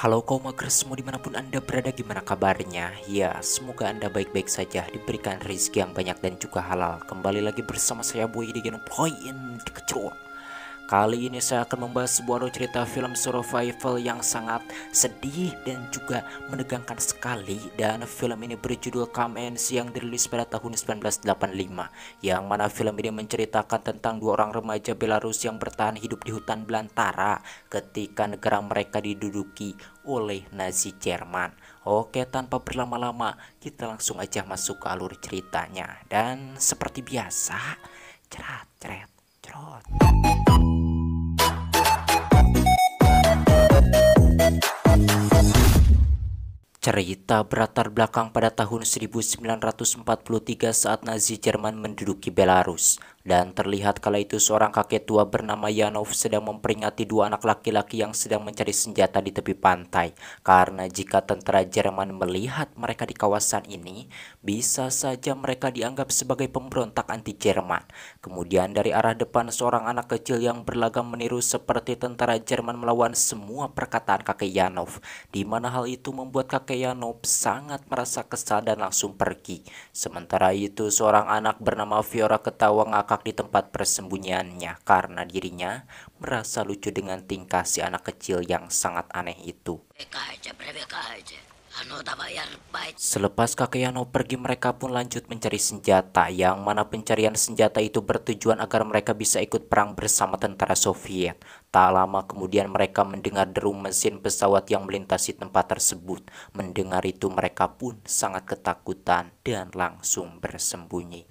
Halo kaum magers semua dimanapun anda berada, gimana kabarnya? Ya, semoga anda baik-baik saja, diberikan rezeki yang banyak dan juga halal. Kembali lagi bersama saya Boy di Game Point Kecrot. Kali ini saya akan membahas sebuah cerita film survival yang sangat sedih dan juga menegangkan sekali. Dan film ini berjudul Come and See yang dirilis pada tahun 1985. Yang mana film ini menceritakan tentang dua orang remaja Belarus yang bertahan hidup di hutan belantara ketika negara mereka diduduki oleh Nazi Jerman. Oke, tanpa berlama-lama kita langsung aja masuk ke alur ceritanya. Dan seperti biasa, cerat ceret cerot. Cerita berlatar belakang pada tahun 1943 saat Nazi Jerman menduduki Belarus. Dan terlihat kala itu seorang kakek tua bernama Yanov sedang memperingati dua anak laki-laki yang sedang mencari senjata di tepi pantai. Karena jika tentara Jerman melihat mereka di kawasan ini, bisa saja mereka dianggap sebagai pemberontak anti-Jerman. Kemudian dari arah depan seorang anak kecil yang berlagam meniru seperti tentara Jerman melawan semua perkataan kakek Yanov. Di mana hal itu membuat kakek Yanov sangat merasa kesal dan langsung pergi. Sementara itu seorang anak bernama Fiora ketawa ngakak di tempat persembunyiannya karena dirinya merasa lucu dengan tingkah si anak kecil yang sangat aneh itu. Selepas kakek Yano pergi, mereka pun lanjut mencari senjata, yang mana pencarian senjata itu bertujuan agar mereka bisa ikut perang bersama tentara Soviet. Tak lama kemudian mereka mendengar deru mesin pesawat yang melintasi tempat tersebut. Mendengar itu mereka pun sangat ketakutan dan langsung bersembunyi.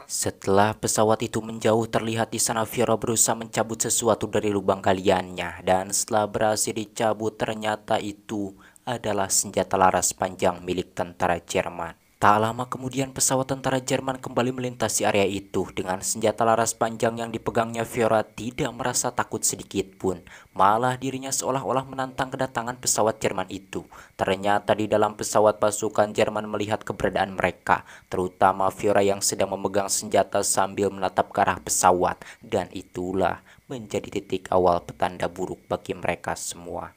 Setelah pesawat itu menjauh, terlihat di sana Fiora berusaha mencabut sesuatu dari lubang galiannya, dan setelah berhasil dicabut ternyata itu adalah senjata laras panjang milik tentara Jerman. Tak lama kemudian pesawat tentara Jerman kembali melintasi area itu. Dengan senjata laras panjang yang dipegangnya, Fiora tidak merasa takut sedikit pun. Malah dirinya seolah-olah menantang kedatangan pesawat Jerman itu. Ternyata di dalam pesawat pasukan Jerman melihat keberadaan mereka, terutama Fiora yang sedang memegang senjata sambil menatap ke arah pesawat. Dan itulah menjadi titik awal petanda buruk bagi mereka semua.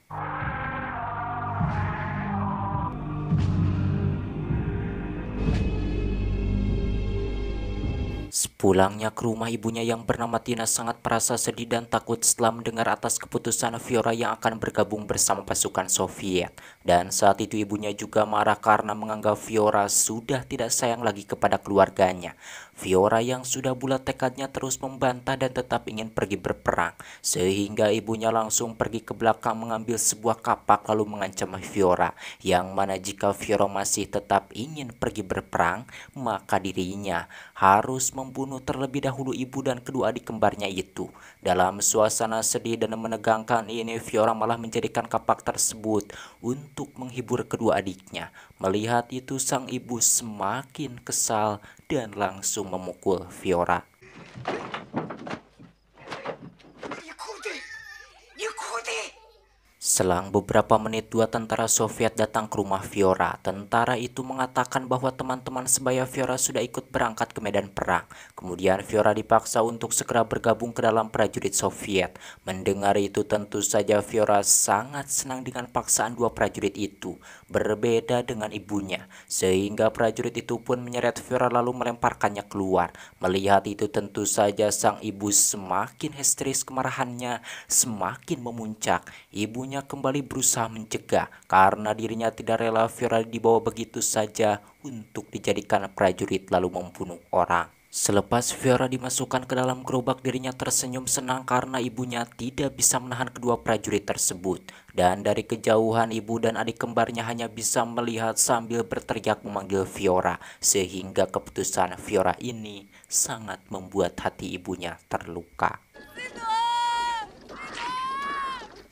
Sepulangnya ke rumah, ibunya yang bernama Tina sangat merasa sedih dan takut setelah mendengar atas keputusan Fiora yang akan bergabung bersama pasukan Soviet. Dan saat itu ibunya juga marah karena menganggap Fiora sudah tidak sayang lagi kepada keluarganya. Fiora yang sudah bulat tekadnya terus membantah dan tetap ingin pergi berperang, sehingga ibunya langsung pergi ke belakang mengambil sebuah kapak lalu mengancam Fiora, yang mana jika Fiora masih tetap ingin pergi berperang, maka dirinya harus membunuh terlebih dahulu ibu dan kedua adik kembarnya itu. Dalam suasana sedih dan menegangkan ini, Fiora malah menjadikan kapak tersebut untuk menghibur kedua adiknya. Melihat itu sang ibu semakin kesal dan langsung memukul Fiora. Selang beberapa menit, dua tentara Soviet datang ke rumah Fiora. Tentara itu mengatakan bahwa teman-teman sebaya Fiora sudah ikut berangkat ke medan perang. Kemudian Fiora dipaksa untuk segera bergabung ke dalam prajurit Soviet. Mendengar itu tentu saja Fiora sangat senang dengan paksaan dua prajurit itu. Berbeda dengan ibunya, sehingga prajurit itu pun menyeret Fiora lalu melemparkannya keluar. Melihat itu tentu saja sang ibu semakin histeris, kemarahannya semakin memuncak. Ibunya kembali berusaha mencegah karena dirinya tidak rela Fiora dibawa begitu saja untuk dijadikan prajurit lalu membunuh orang. Selepas Fiora dimasukkan ke dalam gerobak, dirinya tersenyum senang karena ibunya tidak bisa menahan kedua prajurit tersebut. Dan dari kejauhan ibu dan adik kembarnya hanya bisa melihat sambil berteriak memanggil Fiora, sehingga keputusan Fiora ini sangat membuat hati ibunya terluka.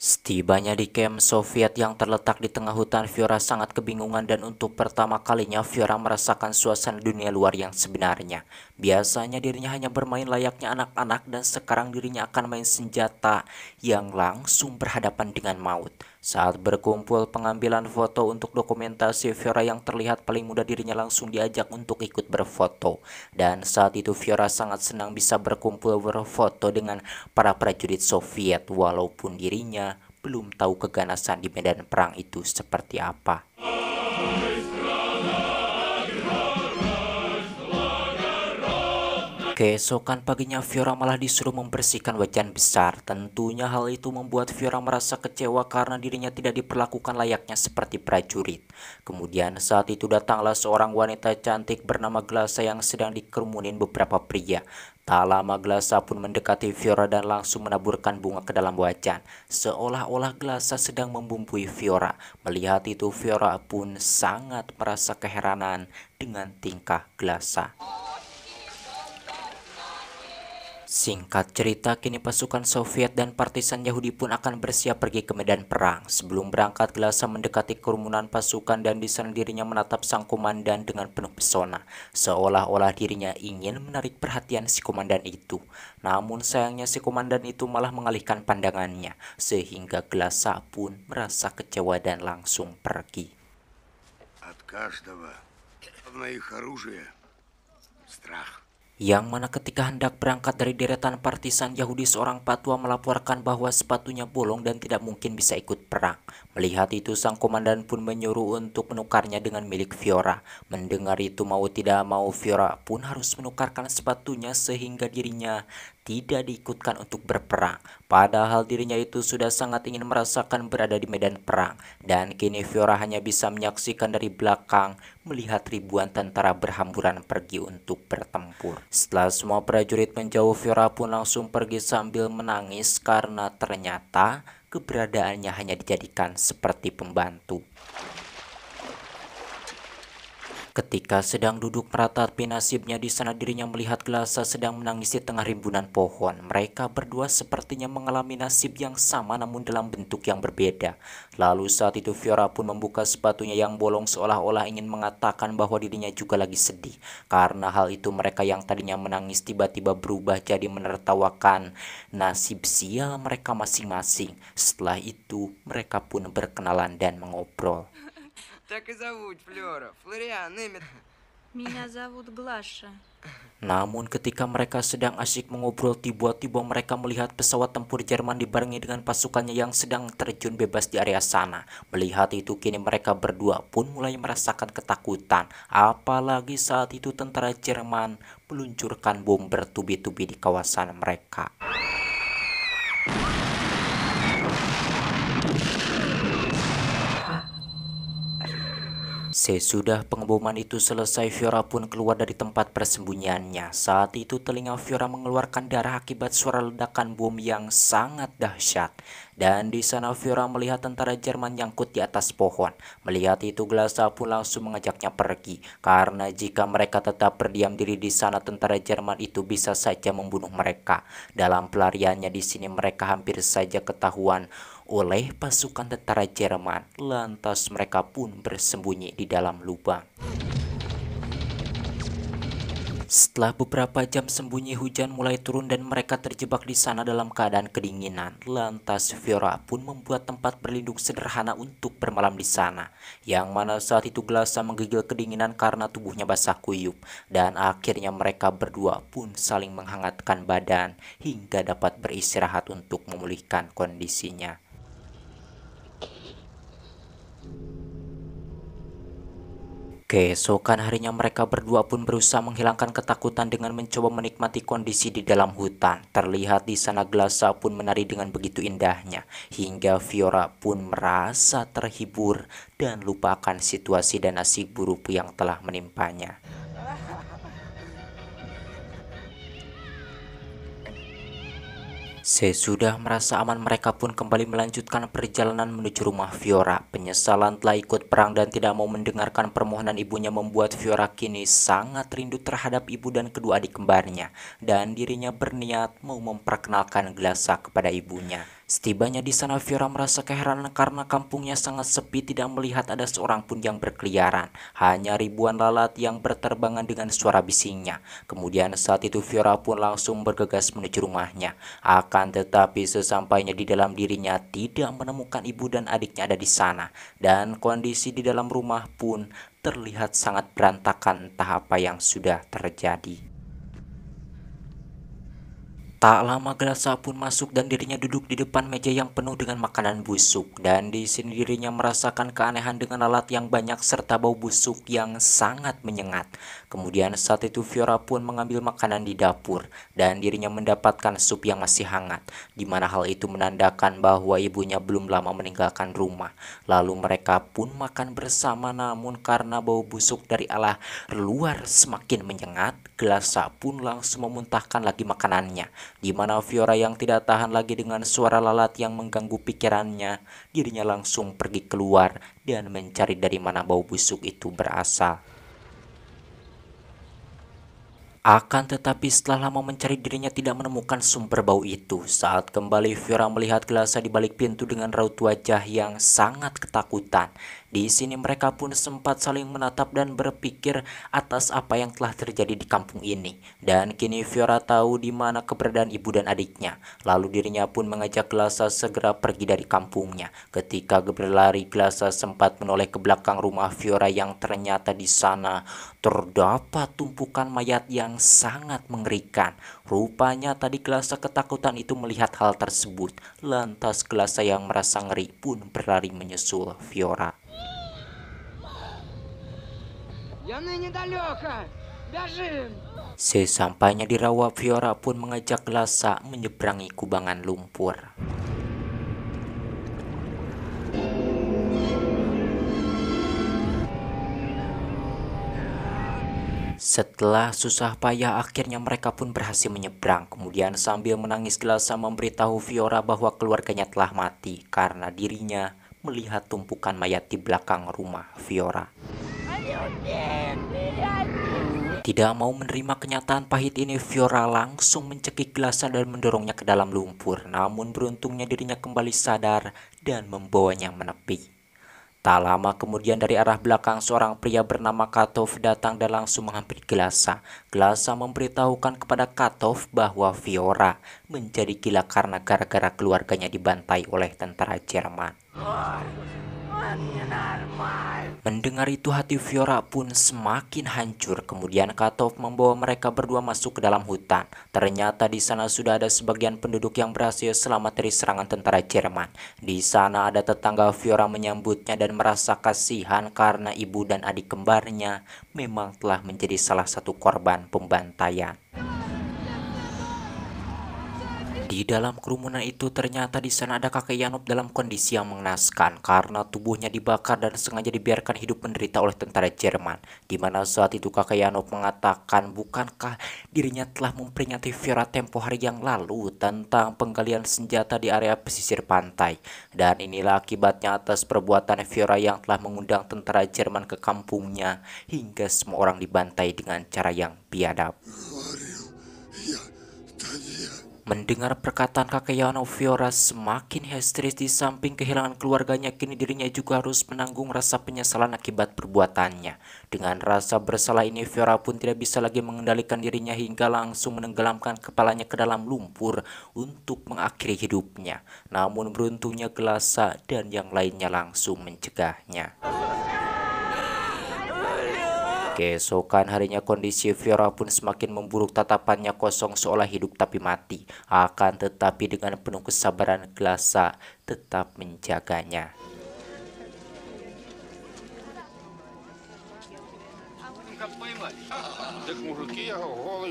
Setibanya di camp Soviet yang terletak di tengah hutan, Fiora sangat kebingungan dan untuk pertama kalinya Fiora merasakan suasana dunia luar yang sebenarnya. Biasanya dirinya hanya bermain layaknya anak-anak dan sekarang dirinya akan main senjata yang langsung berhadapan dengan maut. Saat berkumpul pengambilan foto untuk dokumentasi, Fiora yang terlihat paling muda dirinya langsung diajak untuk ikut berfoto. Dan saat itu Fiora sangat senang bisa berkumpul berfoto dengan para prajurit Soviet walaupun dirinya belum tahu keganasan di medan perang itu seperti apa. Keesokan paginya Fiora malah disuruh membersihkan wajan besar. Tentunya hal itu membuat Fiora merasa kecewa karena dirinya tidak diperlakukan layaknya seperti prajurit. Kemudian saat itu datanglah seorang wanita cantik bernama Glasa yang sedang dikerumunin beberapa pria. Tak lama Glasa pun mendekati Fiora dan langsung menaburkan bunga ke dalam wajan. Seolah-olah Glasa sedang membumbui Fiora. Melihat itu Fiora pun sangat merasa keheranan dengan tingkah Glasa. Singkat cerita, kini pasukan Soviet dan partisan Yahudi pun akan bersiap pergi ke medan perang. Sebelum berangkat, Glasa mendekati kerumunan pasukan dan di sana dirinya menatap sang komandan dengan penuh pesona. Seolah-olah dirinya ingin menarik perhatian si komandan itu. Namun sayangnya si komandan itu malah mengalihkan pandangannya, sehingga Glasa pun merasa kecewa dan langsung pergi. От каждого на их оружие страх. Yang mana ketika hendak berangkat dari deretan partisan Yahudi, seorang patua melaporkan bahwa sepatunya bolong dan tidak mungkin bisa ikut perang. Melihat itu sang komandan pun menyuruh untuk menukarnya dengan milik Fiora. Mendengar itu mau tidak mau Fiora pun harus menukarkan sepatunya sehingga dirinya tidak diikutkan untuk berperang. Padahal dirinya itu sudah sangat ingin merasakan berada di medan perang. Dan kini Fiora hanya bisa menyaksikan dari belakang melihat ribuan tentara berhamburan pergi untuk bertempur. Setelah semua prajurit menjauh, Fiora pun langsung pergi sambil menangis karena ternyata keberadaannya hanya dijadikan seperti pembantu. Ketika sedang duduk meratapi nasibnya di sana, dirinya melihat Glasa sedang menangis di tengah rimbunan pohon. Mereka berdua sepertinya mengalami nasib yang sama namun dalam bentuk yang berbeda. Lalu saat itu Fiora pun membuka sepatunya yang bolong seolah-olah ingin mengatakan bahwa dirinya juga lagi sedih. Karena hal itu mereka yang tadinya menangis tiba-tiba berubah jadi menertawakan nasib sial mereka masing-masing. Setelah itu mereka pun berkenalan dan mengobrol. Так и зовут Флёра. Флориан, имя. Меня зовут Глаша. Namun ketika mereka sedang asyik mengobrol, tiba-tiba mereka melihat pesawat tempur Jerman dibarengi dengan pasukannya yang sedang terjun bebas di area sana. Melihat itu kini mereka berdua pun mulai merasakan ketakutan. Apalagi saat itu tentara Jerman meluncurkan bom bertubi-tubi di kawasan mereka. Sesudah pengeboman itu selesai, Fiora pun keluar dari tempat persembunyiannya. Saat itu telinga Fiora mengeluarkan darah akibat suara ledakan bom yang sangat dahsyat. Dan di sana Fiora melihat tentara Jerman nyangkut di atas pohon. Melihat itu Glasa pun langsung mengajaknya pergi. Karena jika mereka tetap berdiam diri di sana, tentara Jerman itu bisa saja membunuh mereka. Dalam pelariannya di sini mereka hampir saja ketahuan oleh pasukan tentara Jerman. Lantas mereka pun bersembunyi di dalam lubang. Setelah beberapa jam sembunyi, hujan mulai turun dan mereka terjebak di sana dalam keadaan kedinginan. Lantas Fiora pun membuat tempat berlindung sederhana untuk bermalam di sana. Yang mana saat itu Glasa menggigil kedinginan karena tubuhnya basah kuyup. Dan akhirnya mereka berdua pun saling menghangatkan badan hingga dapat beristirahat untuk memulihkan kondisinya. Keesokan harinya mereka berdua pun berusaha menghilangkan ketakutan dengan mencoba menikmati kondisi di dalam hutan. Terlihat di sana Glasa pun menari dengan begitu indahnya, hingga Fiora pun merasa terhibur dan lupakan situasi dan nasib buruk yang telah menimpanya. Sesudah merasa aman, mereka pun kembali melanjutkan perjalanan menuju rumah Fiora. Penyesalan telah ikut perang dan tidak mau mendengarkan permohonan ibunya membuat Fiora kini sangat rindu terhadap ibu dan kedua adik kembarnya. Dan dirinya berniat mau memperkenalkan Glasa kepada ibunya. Setibanya di sana, Fiora merasa keheranan karena kampungnya sangat sepi, tidak melihat ada seorang pun yang berkeliaran. Hanya ribuan lalat yang berterbangan dengan suara bisingnya. Kemudian saat itu Fiora pun langsung bergegas menuju rumahnya. Akan tetapi sesampainya di dalam dirinya tidak menemukan ibu dan adiknya ada di sana. Dan kondisi di dalam rumah pun terlihat sangat berantakan, entah apa yang sudah terjadi. Tak lama Glasa pun masuk dan dirinya duduk di depan meja yang penuh dengan makanan busuk. Dan di sini dirinya merasakan keanehan dengan lalat yang banyak serta bau busuk yang sangat menyengat. Kemudian saat itu Fiora pun mengambil makanan di dapur dan dirinya mendapatkan sup yang masih hangat. Di mana hal itu menandakan bahwa ibunya belum lama meninggalkan rumah. Lalu mereka pun makan bersama, namun karena bau busuk dari arah luar semakin menyengat, Glasa pun langsung memuntahkan lagi makanannya. Di mana Fiora yang tidak tahan lagi dengan suara lalat yang mengganggu pikirannya, dirinya langsung pergi keluar dan mencari dari mana bau busuk itu berasal. Akan tetapi setelah lama mencari, dirinya tidak menemukan sumber bau itu. Saat kembali Fiora melihat Glasa di balik pintu dengan raut wajah yang sangat ketakutan. Di sini mereka pun sempat saling menatap dan berpikir atas apa yang telah terjadi di kampung ini. Dan kini Fiora tahu di mana keberadaan ibu dan adiknya. Lalu dirinya pun mengajak Glasa segera pergi dari kampungnya. Ketika berlari, Glasa sempat menoleh ke belakang rumah Fiora yang ternyata di sana terdapat tumpukan mayat yang sangat mengerikan. Rupanya tadi Glasa ketakutan itu melihat hal tersebut. Lantas Glasa yang merasa ngeri pun berlari menyusul Fiora. Sesampainya di rawa, Fiora pun mengajak Glasa menyeberangi kubangan lumpur. Setelah susah payah akhirnya mereka pun berhasil menyeberang. Kemudian sambil menangis Glasa memberitahu Fiora bahwa keluarganya telah mati karena dirinya melihat tumpukan mayat di belakang rumah Fiora. Tidak mau menerima kenyataan pahit ini, Fiora langsung mencekik Glasa dan mendorongnya ke dalam lumpur. Namun beruntungnya dirinya kembali sadar dan membawanya menepi. Tak lama kemudian dari arah belakang seorang pria bernama Katov datang dan langsung menghampiri Glasa. Glasa memberitahukan kepada Katov bahwa Fiora menjadi gila karena gara-gara keluarganya dibantai oleh tentara Jerman. Mendengar itu hati Fiora pun semakin hancur. Kemudian Katov membawa mereka berdua masuk ke dalam hutan. Ternyata di sana sudah ada sebagian penduduk yang berhasil selamat dari serangan tentara Jerman. Di sana ada tetangga Fiora menyambutnya dan merasa kasihan karena ibu dan adik kembarnya memang telah menjadi salah satu korban pembantaian. Di dalam kerumunan itu ternyata di sana ada kakek Yanov dalam kondisi yang mengenaskan karena tubuhnya dibakar dan sengaja dibiarkan hidup menderita oleh tentara Jerman. Di mana saat itu kakek Yanov mengatakan bukankah dirinya telah memperingati Fiora tempo hari yang lalu tentang penggalian senjata di area pesisir pantai. Dan inilah akibatnya atas perbuatan Fiora yang telah mengundang tentara Jerman ke kampungnya hingga semua orang dibantai dengan cara yang biadab. Mendengar perkataan kakek Yanov, Fiora semakin histeris. Di samping kehilangan keluarganya, kini dirinya juga harus menanggung rasa penyesalan akibat perbuatannya. Dengan rasa bersalah ini, Fiora pun tidak bisa lagi mengendalikan dirinya hingga langsung menenggelamkan kepalanya ke dalam lumpur untuk mengakhiri hidupnya. Namun beruntungnya Glasa dan yang lainnya langsung mencegahnya. Keesokan harinya kondisi Fiora pun semakin memburuk, tatapannya kosong seolah hidup tapi mati. Akan tetapi dengan penuh kesabaran Glasa tetap menjaganya.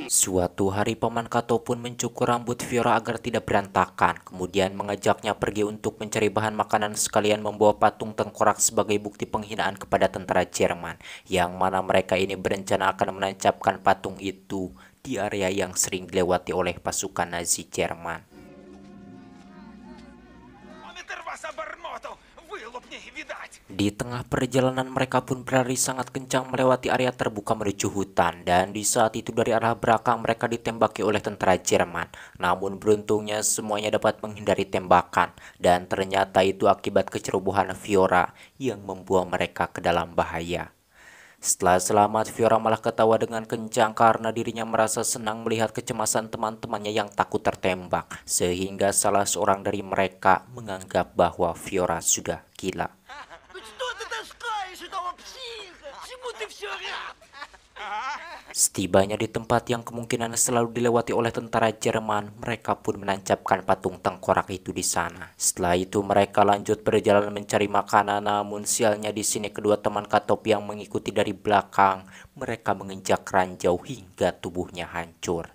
Suatu hari Paman Kato pun mencukur rambut Fiora agar tidak berantakan. Kemudian mengajaknya pergi untuk mencari bahan makanan sekalian membawa patung tengkorak sebagai bukti penghinaan kepada tentara Jerman. Yang mana mereka ini berencana akan menancapkan patung itu di area yang sering dilewati oleh pasukan Nazi Jerman. Di tengah perjalanan mereka pun berlari sangat kencang melewati area terbuka menuju hutan, dan di saat itu dari arah belakang mereka ditembaki oleh tentara Jerman. Namun beruntungnya semuanya dapat menghindari tembakan, dan ternyata itu akibat kecerobohan Fiora yang membuang mereka ke dalam bahaya. Setelah selamat, Fiora malah ketawa dengan kencang karena dirinya merasa senang melihat kecemasan teman-temannya yang takut tertembak, sehingga salah seorang dari mereka menganggap bahwa Fiora sudah gila. Setibanya di tempat yang kemungkinan selalu dilewati oleh tentara Jerman, mereka pun menancapkan patung tengkorak itu di sana. Setelah itu mereka lanjut berjalan mencari makanan, namun sialnya di sini kedua teman Katop yang mengikuti dari belakang, mereka menginjak ranjau hingga tubuhnya hancur.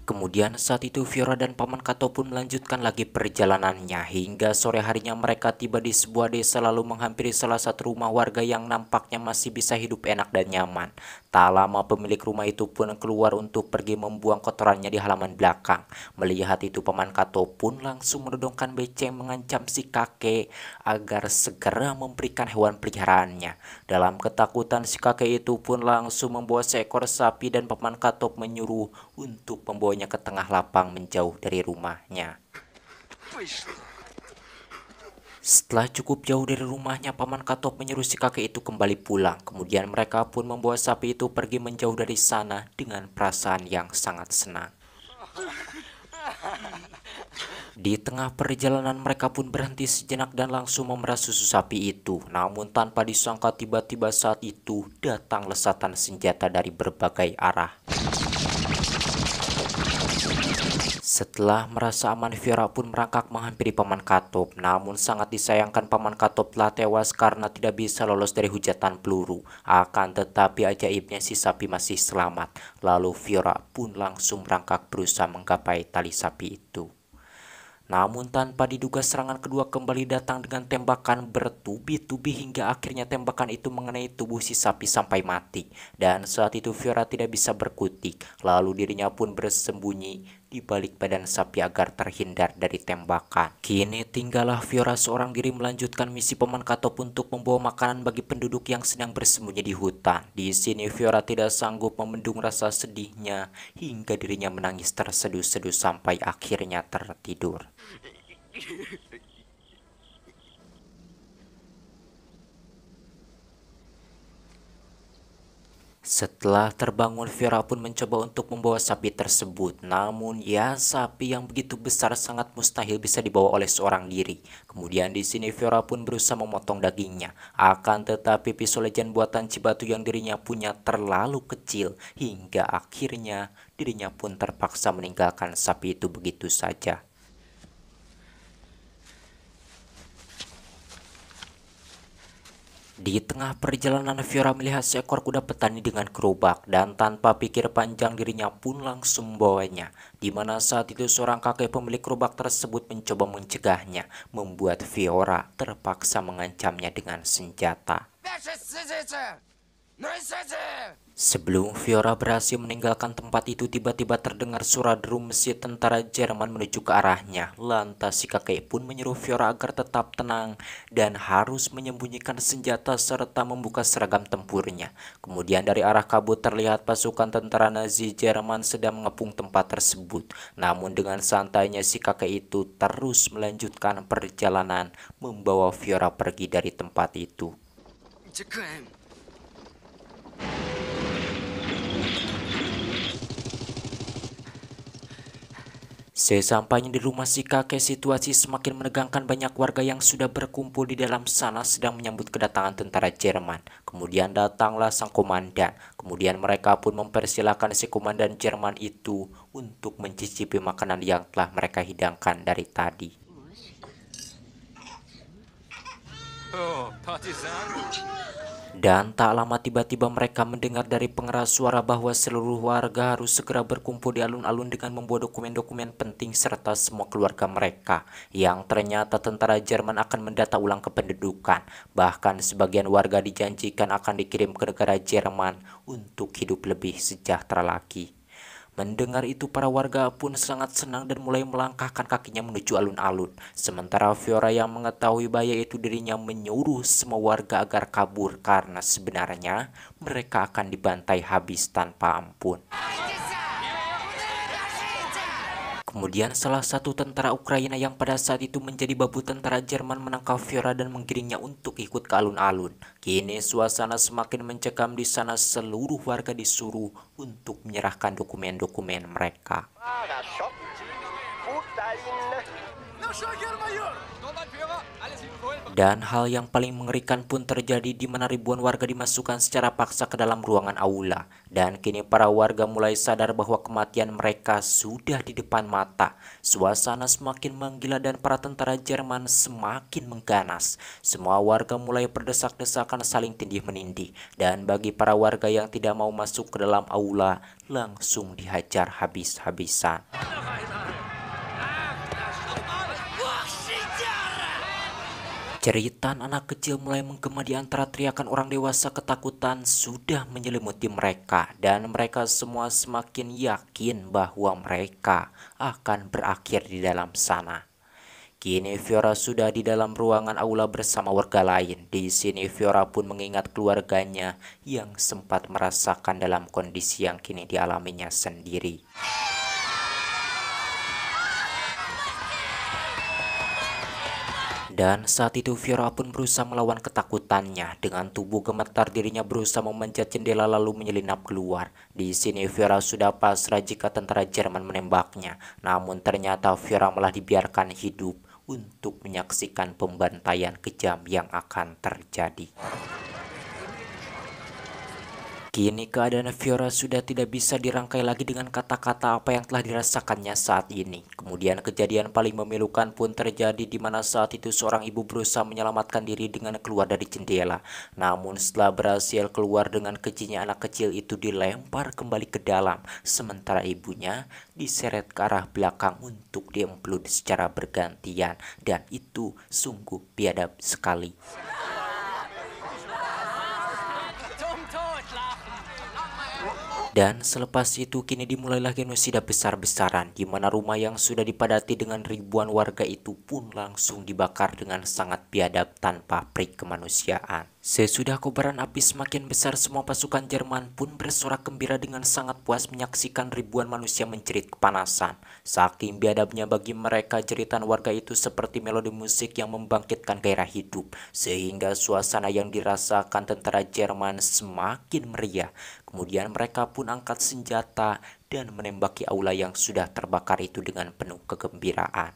Kemudian saat itu Fiora dan Paman Kato pun melanjutkan lagi perjalanannya hingga sore harinya mereka tiba di sebuah desa lalu menghampiri salah satu rumah warga yang nampaknya masih bisa hidup enak dan nyaman. Tak lama pemilik rumah itu pun keluar untuk pergi membuang kotorannya di halaman belakang. Melihat itu Paman Kato pun langsung menodongkan beceng mengancam si kakek agar segera memberikan hewan peliharaannya. Dalam ketakutan si kakek itu pun langsung membawa seekor sapi dan Paman Kato menyuruh untuk membawa ke tengah lapang menjauh dari rumahnya. Setelah cukup jauh dari rumahnya, Paman Katop menyuruh si kakek itu kembali pulang. Kemudian mereka pun membawa sapi itu pergi menjauh dari sana dengan perasaan yang sangat senang. Di tengah perjalanan mereka pun berhenti sejenak dan langsung memerah susu sapi itu. Namun tanpa disangka tiba-tiba saat itu datang lesatan senjata dari berbagai arah. Setelah merasa aman, Fiora pun merangkak menghampiri Paman Katop. Namun sangat disayangkan Paman Katop telah tewas karena tidak bisa lolos dari hujatan peluru. Akan tetapi ajaibnya si sapi masih selamat. Lalu Fiora pun langsung merangkak berusaha menggapai tali sapi itu. Namun tanpa diduga serangan kedua kembali datang dengan tembakan bertubi-tubi hingga akhirnya tembakan itu mengenai tubuh si sapi sampai mati. Dan saat itu Fiora tidak bisa berkutik, lalu dirinya pun bersembunyi di balik badan sapi agar terhindar dari tembakan. Kini tinggallah Fiora seorang diri melanjutkan misi Paman Katop untuk membawa makanan bagi penduduk yang sedang bersembunyi di hutan. Di sini Fiora tidak sanggup membendung rasa sedihnya hingga dirinya menangis terseduh-seduh sampai akhirnya tertidur. Setelah terbangun, Fiora pun mencoba untuk membawa sapi tersebut. Namun ya, sapi yang begitu besar sangat mustahil bisa dibawa oleh seorang diri. Kemudian di sini Fiora pun berusaha memotong dagingnya. Akan tetapi pisau legend buatan Cibatu yang dirinya punya terlalu kecil hingga akhirnya dirinya pun terpaksa meninggalkan sapi itu begitu saja. Di tengah perjalanan Fiora melihat seekor kuda petani dengan gerobak dan tanpa pikir panjang dirinya pun langsung membawanya. Di mana saat itu seorang kakek pemilik gerobak tersebut mencoba mencegahnya, membuat Fiora terpaksa mengancamnya dengan senjata. Sebelum Fiora berhasil meninggalkan tempat itu, tiba-tiba terdengar suara deru mesin tentara Jerman menuju ke arahnya. Lantas si kakek pun menyuruh Fiora agar tetap tenang dan harus menyembunyikan senjata serta membuka seragam tempurnya. Kemudian dari arah kabut terlihat pasukan tentara Nazi Jerman sedang mengepung tempat tersebut. Namun dengan santainya si kakek itu terus melanjutkan perjalanan membawa Fiora pergi dari tempat itu. Sesampainya di rumah si kakek, situasi semakin menegangkan. Banyak warga yang sudah berkumpul di dalam sana sedang menyambut kedatangan tentara Jerman. Kemudian datanglah sang komandan. Kemudian mereka pun mempersilahkan si komandan Jerman itu untuk mencicipi makanan yang telah mereka hidangkan dari tadi. Dan tak lama tiba-tiba mereka mendengar dari pengeras suara bahwa seluruh warga harus segera berkumpul di alun-alun dengan membawa dokumen-dokumen penting serta semua keluarga mereka, yang ternyata tentara Jerman akan mendata ulang kependudukan. Bahkan sebagian warga dijanjikan akan dikirim ke negara Jerman untuk hidup lebih sejahtera lagi. Mendengar itu para warga pun sangat senang dan mulai melangkahkan kakinya menuju alun-alun. Sementara Fiora yang mengetahui bahaya itu dirinya menyuruh semua warga agar kabur karena sebenarnya mereka akan dibantai habis tanpa ampun. Kemudian salah satu tentara Ukraina yang pada saat itu menjadi babu tentara Jerman menangkap Fiora dan menggiringnya untuk ikut ke alun-alun. Kini suasana semakin mencekam di sana, seluruh warga disuruh untuk menyerahkan dokumen-dokumen mereka. Dan hal yang paling mengerikan pun terjadi di mana ribuan warga dimasukkan secara paksa ke dalam ruangan aula. Dan kini para warga mulai sadar bahwa kematian mereka sudah di depan mata. Suasana semakin menggila dan para tentara Jerman semakin mengganas. Semua warga mulai berdesak-desakan saling tindih menindih. Dan bagi para warga yang tidak mau masuk ke dalam aula, langsung dihajar habis-habisan. Jeritan anak kecil mulai menggema di antara teriakan orang dewasa. Ketakutan sudah menyelimuti mereka dan mereka semua semakin yakin bahwa mereka akan berakhir di dalam sana. Kini Fiora sudah di dalam ruangan aula bersama warga lain. Di sini Fiora pun mengingat keluarganya yang sempat merasakan dalam kondisi yang kini dialaminya sendiri. Dan saat itu Fiora pun berusaha melawan ketakutannya. Dengan tubuh gemetar dirinya berusaha memanjat jendela lalu menyelinap keluar. Di sini Fiora sudah pasrah jika tentara Jerman menembaknya. Namun ternyata Fiora malah dibiarkan hidup untuk menyaksikan pembantaian kejam yang akan terjadi. Kini keadaan Fiora sudah tidak bisa dirangkai lagi dengan kata-kata apa yang telah dirasakannya saat ini. Kemudian kejadian paling memilukan pun terjadi di mana saat itu seorang ibu berusaha menyelamatkan diri dengan keluar dari jendela. Namun setelah berhasil keluar dengan kejinya, anak kecil itu dilempar kembali ke dalam. Sementara ibunya diseret ke arah belakang untuk diemplud secara bergantian. Dan itu sungguh biadab sekali. Dan selepas itu kini dimulailah genosida besar-besaran di mana rumah yang sudah dipadati dengan ribuan warga itu pun langsung dibakar dengan sangat biadab tanpa peri kemanusiaan. Sesudah kobaran api semakin besar, semua pasukan Jerman pun bersorak gembira dengan sangat puas menyaksikan ribuan manusia menjerit kepanasan. Saking biadabnya bagi mereka, jeritan warga itu seperti melodi musik yang membangkitkan gairah hidup, sehingga suasana yang dirasakan tentara Jerman semakin meriah. Kemudian mereka pun angkat senjata dan menembaki aula yang sudah terbakar itu dengan penuh kegembiraan.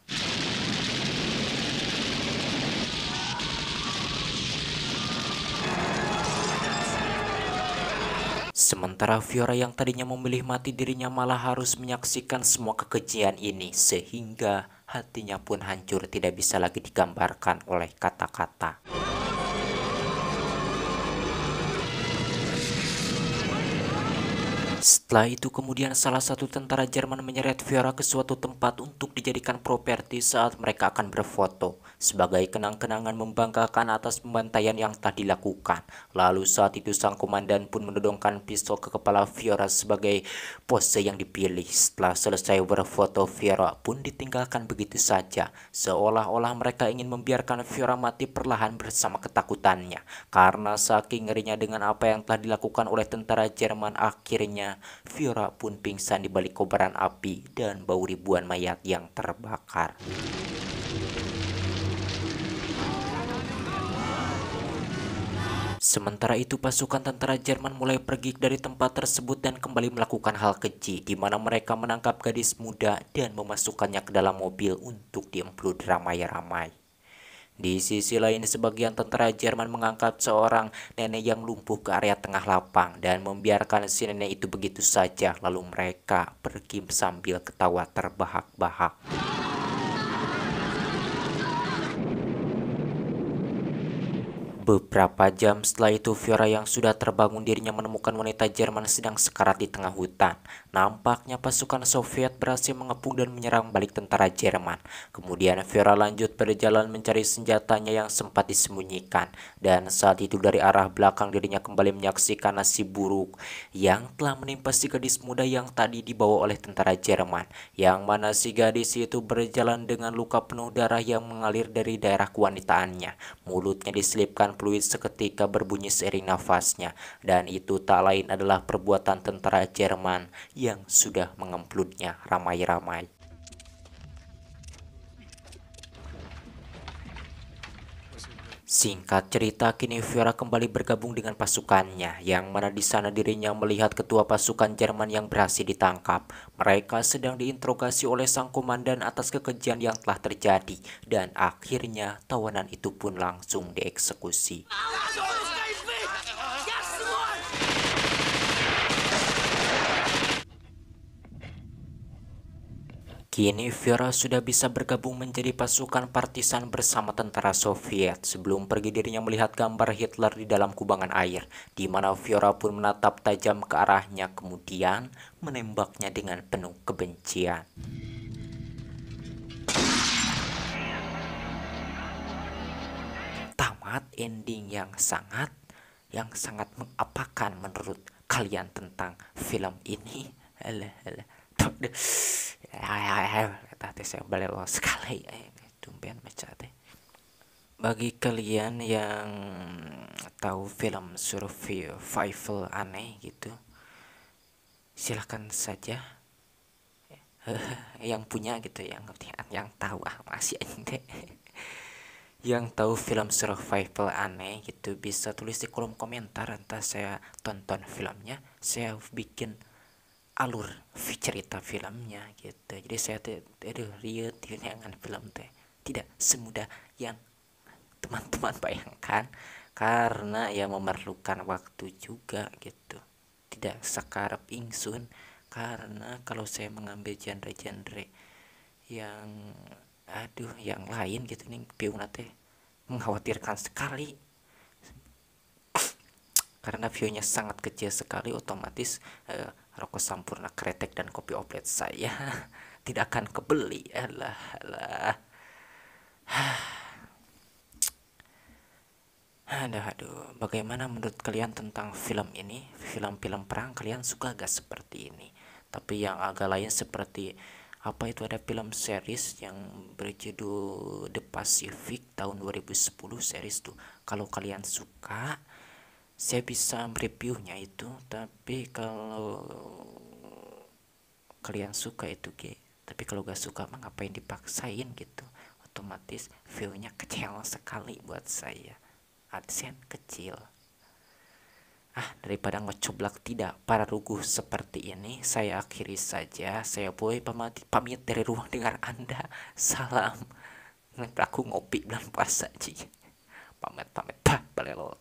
Sementara Fiora yang tadinya memilih mati, dirinya malah harus menyaksikan semua kekejian ini, sehingga hatinya pun hancur tidak bisa lagi digambarkan oleh kata-kata. Setelah itu kemudian salah satu tentara Jerman menyeret Fiora ke suatu tempat untuk dijadikan properti saat mereka akan berfoto sebagai kenang-kenangan membanggakan atas pembantaian yang telah dilakukan. Lalu saat itu sang komandan pun menodongkan pistol ke kepala Fiora sebagai pose yang dipilih. Setelah selesai berfoto, Fiora pun ditinggalkan begitu saja, seolah-olah mereka ingin membiarkan Fiora mati perlahan bersama ketakutannya. Karena saking ngerinya dengan apa yang telah dilakukan oleh tentara Jerman, akhirnya Fiora pun pingsan di balik kobaran api dan bau ribuan mayat yang terbakar. Sementara itu pasukan tentara Jerman mulai pergi dari tempat tersebut dan kembali melakukan hal keji, di mana mereka menangkap gadis muda dan memasukkannya ke dalam mobil untuk diemplud ramai-ramai. Di sisi lain, sebagian tentara Jerman mengangkat seorang nenek yang lumpuh ke area tengah lapang dan membiarkan si nenek itu begitu saja, lalu mereka pergi sambil ketawa terbahak-bahak. Beberapa jam setelah itu, Fiora yang sudah terbangun dirinya menemukan wanita Jerman sedang sekarat di tengah hutan. Nampaknya pasukan Soviet berhasil mengepung dan menyerang balik tentara Jerman. Kemudian Fiora lanjut berjalan mencari senjatanya yang sempat disembunyikan. Dan saat itu dari arah belakang dirinya kembali menyaksikan nasib buruk yang telah menimpa si gadis muda yang tadi dibawa oleh tentara Jerman. Yang mana si gadis itu berjalan dengan luka penuh darah yang mengalir dari daerah kewanitaannya. Mulutnya diselipkan fluid seketika berbunyi seiring nafasnya, dan itu tak lain adalah perbuatan tentara Jerman yang sudah mengemplutnya ramai-ramai. Singkat cerita, kini Fiora kembali bergabung dengan pasukannya, yang mana di sana dirinya melihat ketua pasukan Jerman yang berhasil ditangkap. Mereka sedang diinterogasi oleh sang komandan atas kekejian yang telah terjadi, dan akhirnya tawanan itu pun langsung dieksekusi. Kini Fiora sudah bisa bergabung menjadi pasukan partisan bersama tentara Soviet. Sebelum pergi dirinya melihat gambar Hitler di dalam kubangan air, di mana Fiora pun menatap tajam ke arahnya, kemudian menembaknya dengan penuh kebencian. Tamat ending yang sangat mengapakan menurut kalian tentang film ini. Tadi saya belelo sekali tumben baca teh. Bagi kalian yang tahu film survival aneh gitu, silahkan saja yang punya gitu, yang tahu masih anjing yang tahu film survival aneh gitu bisa tulis di kolom komentar, entah saya tonton filmnya, saya bikin alur cerita filmnya gitu. Jadi saya lihat dengan film teh tidak semudah yang teman-teman bayangkan, karena ya memerlukan waktu juga gitu, tidak sekarep ingsun. Karena kalau saya mengambil genre-genre yang yang lain gitu nih, view teh mengkhawatirkan sekali karena viewnya sangat kecil sekali, otomatis rokok Sampurna kretek dan kopi oplet saya tidak akan kebeli. Aduh, bagaimana menurut kalian tentang film ini? Film-film perang kalian suka gak seperti ini? Tapi yang agak lain seperti apa itu, ada film series yang berjudul The Pacific tahun 2010 series tuh. Kalau kalian suka, saya bisa reviewnya itu. Tapi kalau kalian suka itu tapi kalau gak suka mah ngapain dipaksain gitu, otomatis viewnya kecil sekali buat saya, AdSense kecil. Daripada ngecoblak tidak para ruguh seperti ini, saya akhiri saja. Saya Boy pamit dari ruang dengar Anda. Salam. Aku ngopi bulan puasa, pamit balelo